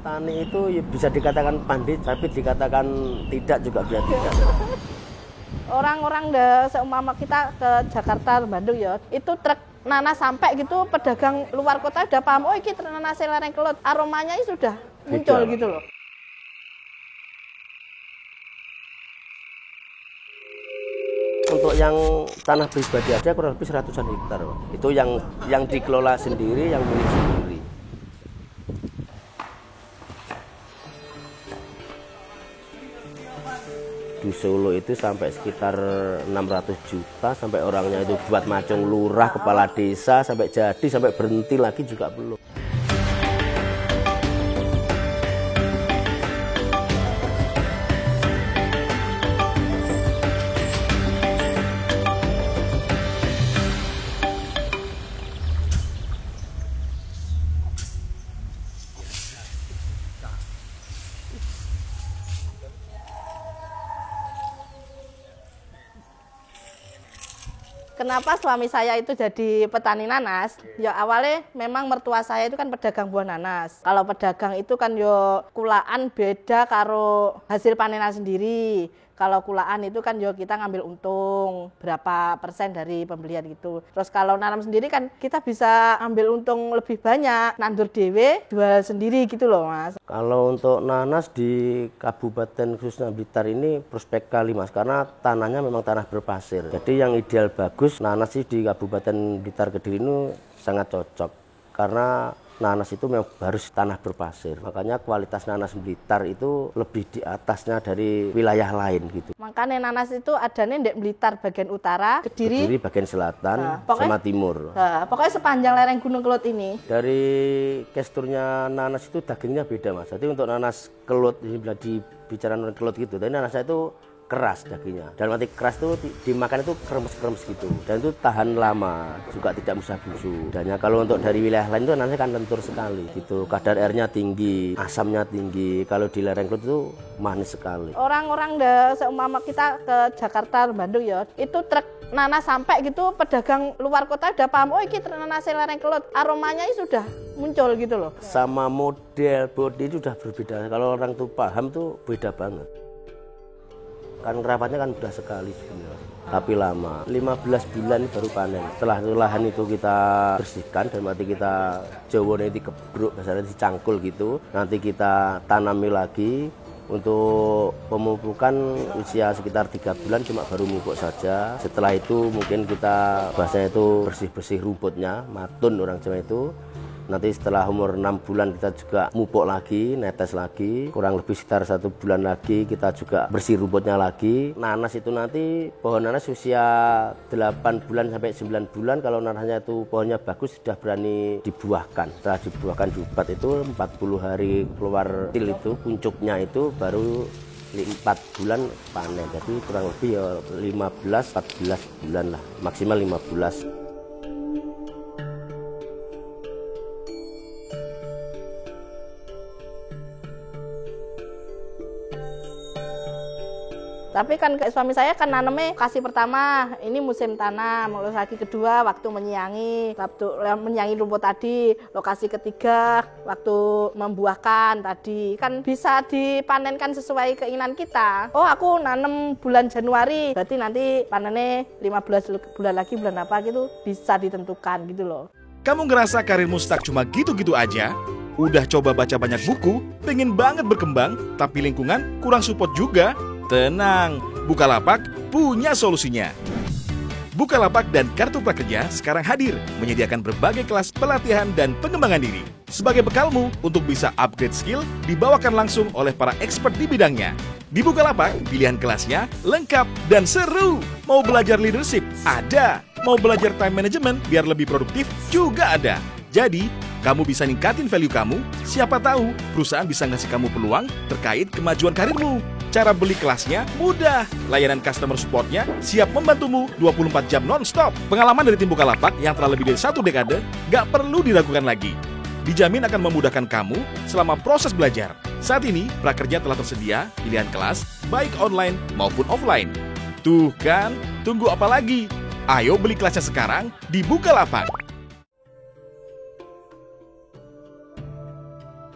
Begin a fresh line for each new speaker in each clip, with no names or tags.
Petani itu ya bisa dikatakan pandai, tapi dikatakan tidak juga bisa tidak.
Orang-orang seumpama kita ke Jakarta, Bandung ya, itu truk nanas sampai gitu, pedagang luar kota udah paham, oh ini nanas lereng kelut, aromanya sudah muncul gitu loh.
Untuk yang tanah pribadi aja kurang lebih 100-an hektar. Itu yang dikelola sendiri, yang milik sendiri. Di Solo itu sampai sekitar 600 juta, sampai orangnya itu buat macung lurah, kepala desa, sampai jadi, sampai berhenti lagi juga belum.
Kenapa suami saya itu jadi petani nanas? Ya awalnya memang mertua saya itu kan pedagang buah nanas. Kalau pedagang itu kan yo kulaan beda karo hasil panenan sendiri. Kalau kulaan itu kan yo kita ngambil untung berapa persen dari pembelian gitu. Terus kalau nanam sendiri kan kita bisa ambil untung lebih banyak, nandur dewe, jual sendiri gitu loh Mas.
Kalau untuk nanas di Kabupaten khususnya Blitar ini prospek kali Mas, karena tanahnya memang tanah berpasir. Jadi yang ideal bagus nanas sih di Kabupaten Blitar Kediri ini sangat cocok karena nanas itu memang harus tanah berpasir. Makanya kualitas nanas Blitar itu lebih di atasnya dari wilayah lain gitu.
Makanya nanas itu adanya di Blitar bagian utara, Kediri
bagian selatan, sama timur.
Pokoknya sepanjang lereng Gunung Kelut ini.
Dari teksturnya nanas itu dagingnya beda Mas. Jadi untuk nanas kelut, ini bila dibicara nanas kelut gitu, tapi nanasnya itu keras dagingnya. Dan nanti keras itu dimakan itu kremes-kremes gitu. Dan itu tahan lama, juga tidak mudah busuk. Dan kalau untuk dari wilayah lain itu nanti kan lentur sekali gitu. Kadar airnya tinggi, asamnya tinggi. Kalau di lereng Kelut itu manis sekali.
Orang-orang seumpama kita ke Jakarta, Bandung ya, itu truk nanas sampai gitu, pedagang luar kota udah paham, oh ini nanas lereng Kelut, aromanya sudah muncul gitu loh.
Sama model bodi itu sudah berbeda. Kalau orang tuh paham tuh beda banget. Kan rapatnya kan mudah sekali sebenarnya, tapi lama. 15 bulan baru panen. Setelah lahan itu kita bersihkan dan nanti kita jawone dikebruk, misalnya dicangkul gitu. Nanti kita tanami lagi. Untuk pemupukan usia sekitar 3 bulan cuma baru mupuk saja. Setelah itu mungkin kita bahasanya itu bersih-bersih rumputnya, matun orang Jawa itu. Nanti setelah umur 6 bulan kita juga mupuk lagi, netes lagi. Kurang lebih sekitar 1 bulan lagi kita juga bersih rumputnya lagi. Nanas itu nanti pohon nanas usia 8 bulan sampai 9 bulan. Kalau nanasnya itu pohonnya bagus sudah berani dibuahkan. Setelah dibuahkan diubat itu 40 hari keluar til itu, puncuknya itu baru 4 bulan panen. Jadi kurang lebih ya 15-14 bulan lah, maksimal 15.
Tapi kan suami saya kan nanamnya lokasi pertama, ini musim tanam, lokasi kedua waktu menyiangi rumput tadi, lokasi ketiga waktu membuahkan tadi. Kan bisa dipanenkan sesuai keinginan kita. Oh aku nanam bulan Januari, berarti nanti panennya 15 bulan lagi, bulan apa gitu, bisa ditentukan gitu loh.
Kamu ngerasa karirmu stuck cuma gitu-gitu aja? Udah coba baca banyak buku, pengen banget berkembang, tapi lingkungan kurang support juga? Tenang, Bukalapak punya solusinya. Bukalapak dan Kartu Prakerja sekarang hadir menyediakan berbagai kelas pelatihan dan pengembangan diri. Sebagai bekalmu untuk bisa upgrade skill dibawakan langsung oleh para expert di bidangnya. Di Bukalapak, pilihan kelasnya lengkap dan seru. Mau belajar leadership? Ada. Mau belajar time management biar lebih produktif? Juga ada. Jadi, kamu bisa ningkatin value kamu, siapa tahu perusahaan bisa ngasih kamu peluang terkait kemajuan karirmu. Cara beli kelasnya mudah. Layanan customer support-nya siap membantumu 24 jam non-stop. Pengalaman dari tim Bukalapak yang telah lebih dari 1 dekade gak perlu diragukan lagi. Dijamin akan memudahkan kamu selama proses belajar. Saat ini, Prakerja telah tersedia pilihan kelas baik online maupun offline. Tuh kan, tunggu apa lagi? Ayo beli kelasnya sekarang di Bukalapak.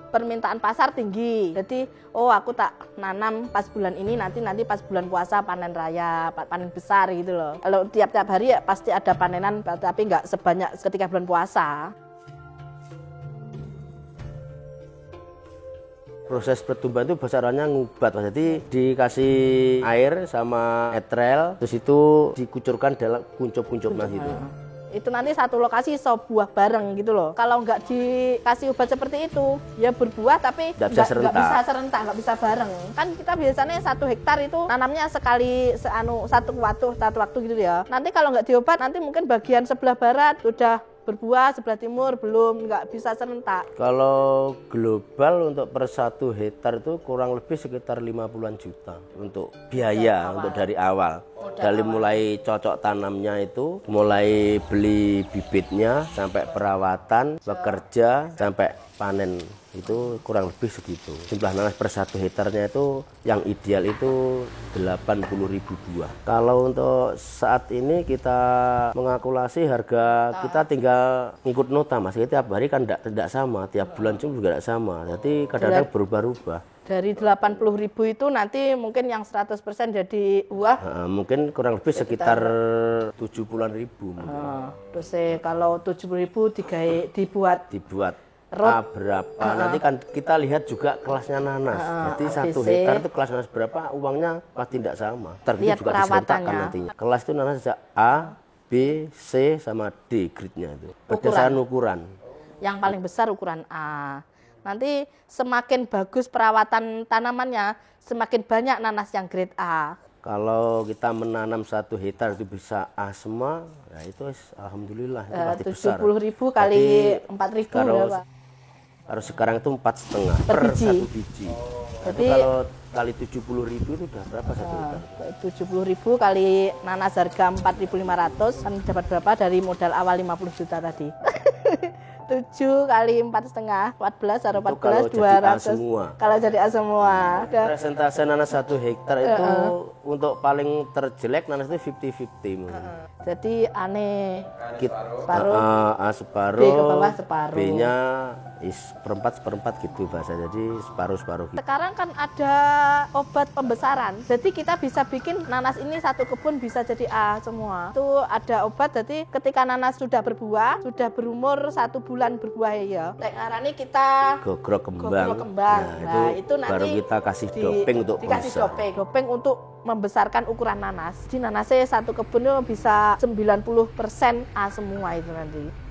permintaan pasar tinggi. Jadi, oh aku tak nanam pas bulan ini, nanti pas bulan puasa panen raya, panen besar gitu loh. Kalau tiap-tiap hari ya pasti ada panenan, tapi nggak sebanyak ketika bulan puasa.
Proses pertumbuhan itu besarannya ngubat, jadi dikasih air sama etrel, terus itu dikucurkan dalam kuncup-kuncupnya gitu.
Itu nanti satu lokasi buah bareng gitu loh. Kalau nggak dikasih obat seperti itu, ya berbuah tapi nggak bisa serentak, nggak bisa bareng. Kan kita biasanya 1 hektar itu nanamnya sekali satu waktu gitu ya. Nanti kalau nggak diobat, nanti mungkin bagian sebelah barat sudah berbuah, sebelah timur belum, nggak bisa serentak.
Kalau global untuk per 1 hektar itu kurang lebih sekitar 50-an juta untuk biaya untuk dari awal. Dari mulai cocok tanamnya itu, mulai beli bibitnya, sampai perawatan, bekerja, sampai panen, itu kurang lebih segitu. Jumlah nanas per 1 hektarnya itu yang ideal itu 80.000 buah. Kalau untuk saat ini kita mengalkulasi harga, kita tinggal ngikut nota Mas. Tiap hari kan tidak sama, tiap bulan juga tidak sama. Jadi kadang-kadang berubah-ubah.
Dari 80.000 itu nanti mungkin yang 100% jadi buah.
Mungkin kurang lebih sekitar 70-an ribu.
Terus kalau 70.000 dibuat
berapa? Nanti kan kita lihat juga kelasnya nanas. Jadi 1 hektar itu kelas nanas berapa, uangnya pasti tidak sama. Terus juga diserentakkan nantinya. Kelas itu nanas A, B, C sama D grade-nya itu. Berdasarkan ukuran.
Yang paling besar ukuran A. Nanti semakin bagus perawatan tanamannya, semakin banyak nanas yang grade A.
Kalau kita menanam 1 hektar itu bisa A semua, ya itu alhamdulillah itu pasti besar.
70.000 kali 4.000 ya Pak.
Kalau sekarang itu 4,5 per 1 biji. Jadi kalau kali 70.000 itu udah berapa 1 hektar?
70.000 kali nanas harga 4.500 kan dapat berapa dari modal awal 50 juta tadi? 7 kali 4,5, 14 atau 14, 200. Kalau jadi A semua.
Persentase nanas 1 hektar itu untuk paling terjelek nanas itu 50-50.
Jadi aneh.
A separuh,
B ke bawah separuh.
B-nya seperempat gitu bahasa. Jadi separuh-separuh gitu.
Sekarang kan ada obat pembesaran. Jadi kita bisa bikin nanas ini 1 kebun bisa jadi A semua. Itu ada obat, jadi ketika nanas sudah berbuah, sudah berumur 1 bulan berbuah ya. Ngarani kita
gogrok kembang. Nah, itu nanti baru kita kasih doping untuk
dikasih doping untuk membesarkan ukuran nanas. Di nanasnya 1 kebun itu bisa 90% A semua itu nanti.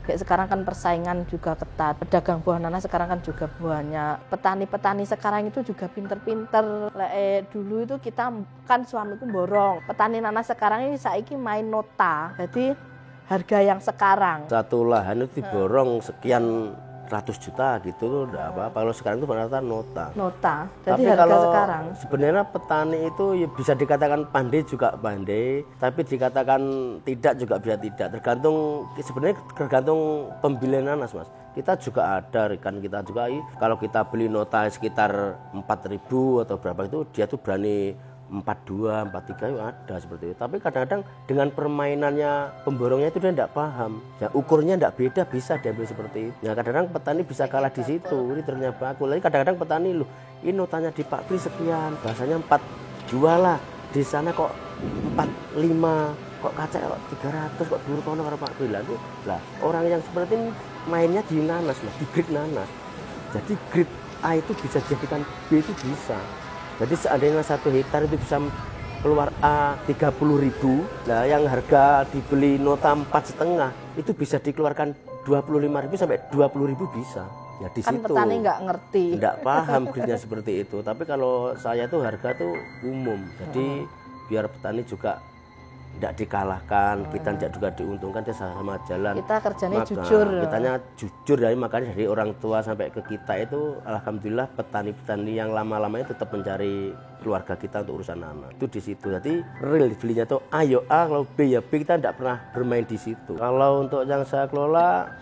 Kayak sekarang kan persaingan juga ketat. Pedagang buah nanas sekarang kan juga banyak. Petani-petani sekarang itu juga pinter-pinter. Dulu itu kita kan suamiku borong. Petani nanas sekarang ini saiki main nota. Jadi harga yang sekarang.
Satu lahan itu diborong sekian 100 juta gitu udah apa. Kalau sekarang itu rata-rata nota.
Jadi
tapi
harga
kalau
sekarang.
Sebenarnya petani itu ya bisa dikatakan pandai juga pandai, tapi dikatakan tidak juga bisa tidak. Tergantung pembelian nanas Mas. Kita juga ada rekan kita juga kalau kita beli nota sekitar 4.000 atau berapa itu dia tuh berani 42, 43 ada seperti itu. Tapi kadang-kadang dengan permainannya pemborongnya itu dia tidak paham. Ya, ukurnya tidak beda bisa diambil seperti itu. Nah kadang-kadang petani bisa kalah di situ. Ini ternyata baku. Lagi kadang-kadang petani loh, ini notanya di Pak Pri sekian, bahasanya 4 jual lah. Di sana kok 45, kok kaca kok 300, kok dulu kono karo Pak Pri lagi. Lah orang yang seperti ini mainnya di nanas lah, di grade nanas. Jadi grade A itu bisa dijadikan B itu bisa. Jadi seandainya 1 hektar itu bisa keluar A 30.000, nah yang harga dibeli nota 4,5 itu bisa dikeluarkan 25.000 sampai 20.000 bisa. Ya di
kan
situ.
Petani nggak ngerti.
Nggak paham grade-nya seperti itu. Tapi kalau saya tuh harga tuh umum. Jadi biar petani juga tidak dikalahkan, kita tidak juga diuntungkan, dia sama jalan.
Kita kerjanya jujur.
Kitanya jujur dari makanya dari orang tua sampai ke kita itu alhamdulillah petani-petani yang lama-lamanya tetap mencari keluarga kita untuk urusan nanas. Itu di situ. Jadi real belinya tuh ayo A, kalau B ya B, kita tidak pernah bermain di situ. Kalau untuk yang saya kelola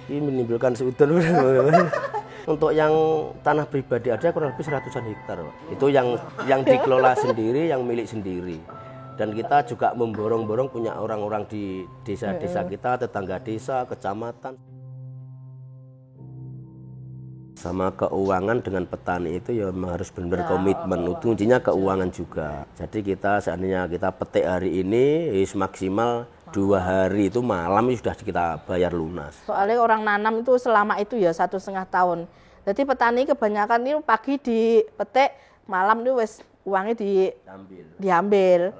ini menimbulkan seudon. Untuk yang tanah pribadi ada kurang lebih 100-an hektar. Itu yang dikelola sendiri, yang milik sendiri. Dan kita juga memborong-borong punya orang-orang di desa-desa kita, tetangga desa, kecamatan. Sama keuangan dengan petani itu ya memang harus benar komitmen. Kuncinya keuangan juga. Jadi kita seandainya kita petik hari ini, maksimal 2 hari itu malam sudah kita bayar lunas.
Soalnya orang nanam itu selama itu ya 1,5 tahun. Jadi petani kebanyakan itu pagi dipetik, malam itu wes uangnya diambil.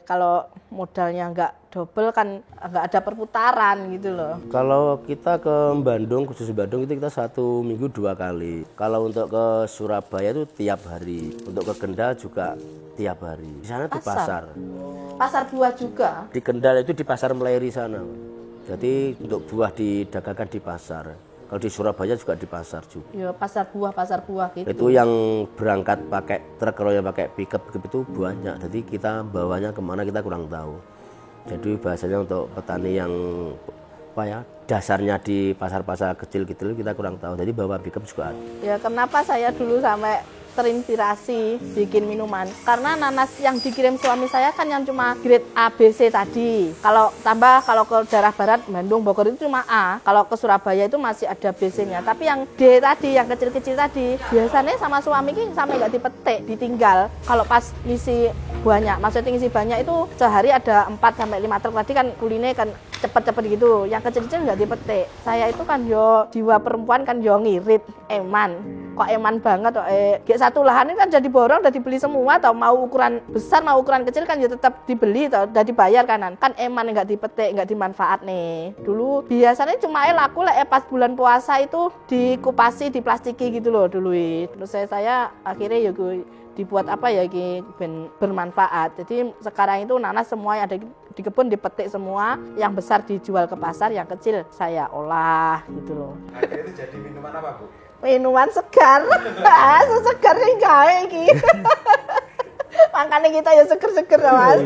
Kalau modalnya nggak double kan nggak ada perputaran gitu loh.
Kalau kita ke Bandung, khusus Bandung itu kita 1 minggu 2 kali. Kalau untuk ke Surabaya itu tiap hari. Untuk ke Kendal juga tiap hari. Di sana di pasar.
Pasar buah juga.
Di Kendal itu di pasar Meleri sana. Jadi untuk buah didagangkan di pasar. Kalau di Surabaya juga di pasar juga.
Ya pasar buah gitu.
Itu yang berangkat pakai truk, kalau yang pakai pickup itu banyak. Jadi kita bawanya kemana kita kurang tahu. Jadi bahasanya untuk petani yang dasarnya di pasar-pasar kecil-kecil kita kurang tahu. Jadi bawa pickup juga ada.
Ya kenapa saya dulu sampai terinspirasi bikin minuman, karena nanas yang dikirim suami saya kan yang cuma grade A, B, C tadi. Kalau ke daerah barat, Bandung, Bogor itu cuma A. Kalau ke Surabaya itu masih ada B, C-nya. Tapi yang D tadi, yang kecil-kecil tadi, biasanya sama suami ini sampai nggak dipetik, ditinggal. Kalau pas ngisi banyak, maksudnya ngisi banyak itu sehari ada 4-5 truk. Tadi kan kuline kan cepet-cepet gitu. Yang kecil-kecil nggak dipetik. Saya itu kan yo jiwa perempuan kan yo ngirit, eman. Kok eman banget kok satu lahan ini kan jadi borong, udah dibeli semua, atau mau ukuran besar mau ukuran kecil kan ya tetap dibeli, udah dibayar kanan. Kan eman nggak dipetik, nggak dimanfaat nih. Dulu biasanya cuma laku lah pas bulan puasa itu dikupasi, diplastiki gitu loh dulu. Terus saya akhirnya ya gue dibuat apa ya bermanfaat. Jadi sekarang itu nanas semua yang ada di kebun dipetik semua, yang besar dijual ke pasar, yang kecil saya olah gitu loh.
Akhirnya itu jadi minuman apa, Bu?
Minuman segar. Segar yang gawe iki. Makanya kita ya seger-seger Mas.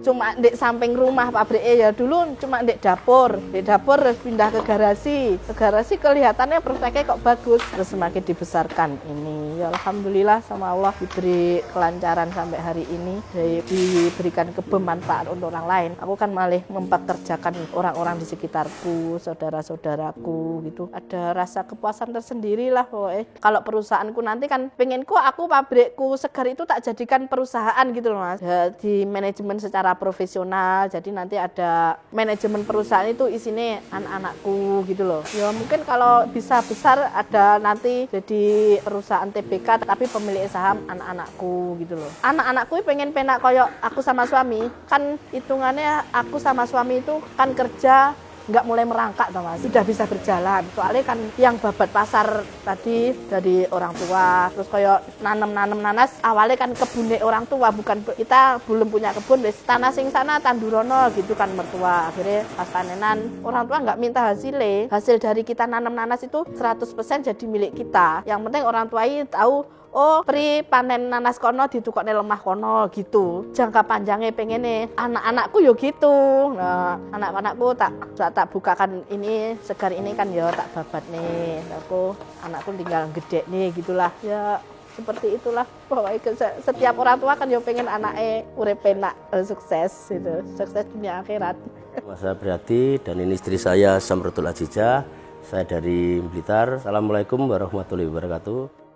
Cuma di samping rumah pabriknya ya dulu cuma di dapur terus pindah ke garasi. Ke garasi kelihatannya prospeknya kok bagus, terus semakin dibesarkan ini. Ya alhamdulillah sama Allah diberi kelancaran sampai hari ini, diberikan kebermanfaat untuk orang lain. Aku kan malah mempekerjakan orang-orang di sekitarku, saudara-saudaraku gitu. Ada rasa kepuasan tersendiri lah pokoknya. Kalau perusahaanku nanti kan pengenku aku pabrikku segar itu tak jadikan perusahaan gitu loh Mas. Ya, di manajemen secara profesional, jadi nanti ada manajemen perusahaan itu isinya anak-anakku gitu loh. Ya mungkin kalau bisa besar ada nanti jadi perusahaan TBK tapi pemilik saham anak-anakku gitu loh. Anak-anakku pengen penak koyok aku sama suami, kan hitungannya aku sama suami itu kan kerja nggak mulai merangkak toh Mas, sudah bisa berjalan. Soalnya kan yang babat pasar tadi dari orang tua, terus kayak nanam nanas awalnya kan kebunnya orang tua, bukan kita belum punya kebun, wis tanah sing sana tandurono gitu kan mertua. Akhirnya pas panenan orang tua nggak minta hasil dari kita nanam nanas itu 100% jadi milik kita. Yang penting orang tua ini tahu, oh pri panen nanas kono ditukokne lemah kono gitu. Jangka panjangnya pengen anak-anakku yo gitu. Nah, anak-anakku tak bukakan ini segar ini kan yo tak babat nih. Anakku tinggal gede nih gitulah. Ya seperti itulah. Pokoknya setiap orang tua kan yo pengen anaknya urip enak, sukses gitu. Sukses dunia akhirat.
Saya Priati dan ini istri saya Samratul Azizah. Saya dari Blitar. Assalamualaikum warahmatullahi wabarakatuh.